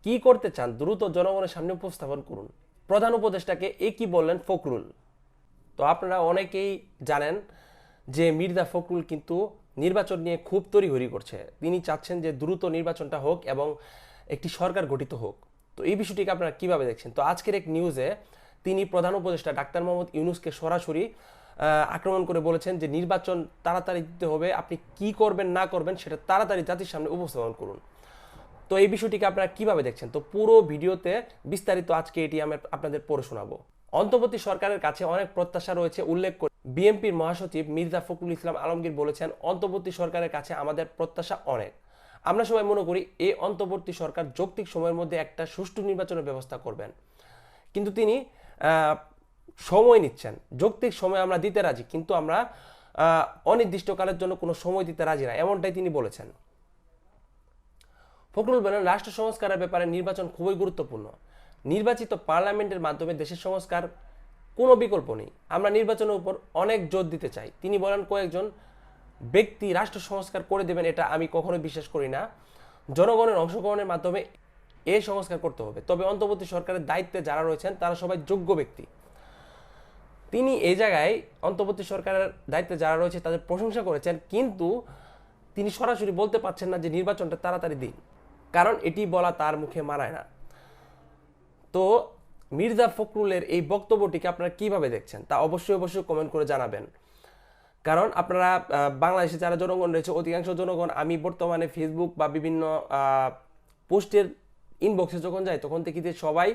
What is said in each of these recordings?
কি করতে চান দ্রুত জনগণের সামনে উপস্থাপন করুন। প্রধান উপদেষ্টাকে কি বললেন ফখরুল। তো আপনারা অনেকেই জানেন যে মির্জা ফখরুল কিন্তু নির্বাচন নিয়ে খুব তড়িঘড়ি করছে। তিনি চাচ্ছেন যে দ্রুত নির্বাচনটা হোক এবং একটি সরকার গঠিত হোক। তো এই বিষয়টিকে আপনারা কিভাবে দেখছেন? তো আজকের এক নিউজে তিনি প্রধান উপদেষ্টা ডাক্তার মোহাম্মদ ইউনূসকে সরাসরি আক্রমণ করে বলেছেন যে নির্বাচন তাড়াতাড়ি দিতে হবে, আপনি কি করবেন না করবেন সেটা তাড়াতাড়ি জাতির সামনে উপস্থাপন করুন। তো এই বিষয়টিকে আপনারা কিভাবে দেখছেন? তো পুরো ভিডিওতে বিস্তারিত আজকে এটি আমি আপনাদের পড়ে শোনাবো। অন্তর্বর্তী সরকারের কাছে অনেক প্রত্যাশা রয়েছে উল্লেখ করে বিএনপির মহাসচিব মির্জা ফখরুল ইসলাম আলমগীর বলেছেন, অন্তর্বর্তী সরকারের কাছে আমাদের প্রত্যাশা অনেক। আমরা সবাই মনে করি এই অন্তর্বর্তী সরকার যৌক্তিক সময়ের মধ্যে একটা সুষ্ঠু নির্বাচনের ব্যবস্থা করবেন। কিন্তু তিনি সময় নিচ্ছেন। যৌক্তিক সময় আমরা দিতে রাজি, কিন্তু আমরা অনির্দিষ্টকালের জন্য কোনো সময় দিতে রাজি না, এমনটাই তিনি বলেছেন। ফখরুল বলেন, রাষ্ট্র সংস্কারের ব্যাপারে নির্বাচন খুবই গুরুত্বপূর্ণ। নির্বাচিত পার্লামেন্টের মাধ্যমে দেশের সংস্কার কোনো বিকল্প নেই। আমরা নির্বাচনের উপর অনেক জোর দিতে চাই। তিনি বলেন, কয়েকজন ব্যক্তি রাষ্ট্র সংস্কার করে দেবেন এটা আমি কখনোই বিশ্বাস করি না। জনগণের অংশগ্রহণের মাধ্যমে এই সংস্কার করতে হবে। তবে অন্তর্বর্তী সরকারের দায়িত্বে যারা রয়েছেন তারা সবাই যোগ্য ব্যক্তি। তিনি এই জায়গায় অন্তর্বর্তী সরকারের দায়িত্বে যারা রয়েছে তাদের প্রশংসা করেছেন, কিন্তু তিনি সরাসরি বলতে পারছেন না যে নির্বাচনটা তাড়াতাড়ি দিন, কারণ এটি বলা তার মুখে মানায় না। তো মির্জা ফখরুলের এই বক্তব্যটিকে আপনারা কিভাবে দেখছেন তা অবশ্যই অবশ্যই কমেন্ট করে জানাবেন। কারণ আপনারা বাংলাদেশে যারা জনগণ রয়েছে, অধিকাংশ জনগণ, আমি বর্তমানে ফেসবুক বা বিভিন্ন পোস্টের ইনবক্সে যখন যাই তখন দেখি যে সবাই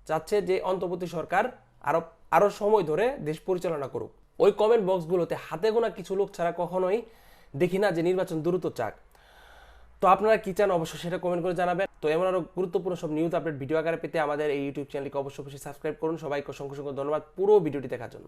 চাচ্ছে যে অন্তর্বর্তী সরকার আরো আরো সময় ধরে দেশ পরিচালনা করুক। ওই কমেন্ট বক্সগুলোতে হাতে গোনা কিছু লোক ছাড়া কখনোই দেখি না যে নির্বাচন দ্রুত চাক। তো আপনারা কি চান অবশ্যই সেটা কমেন্ট করে জানাবেন। তো এমন আরো গুরুত্বপূর্ণ সব নিউজ আপডেট ভিডিও আকারে পেতে আমাদের এই ইউটিউব চ্যানেলকে অবশ্যই সাবস্ক্রাইব করুন। সবাইকে অসংখ্য ধন্যবাদ পুরো ভিডিওটি দেখার জন্য।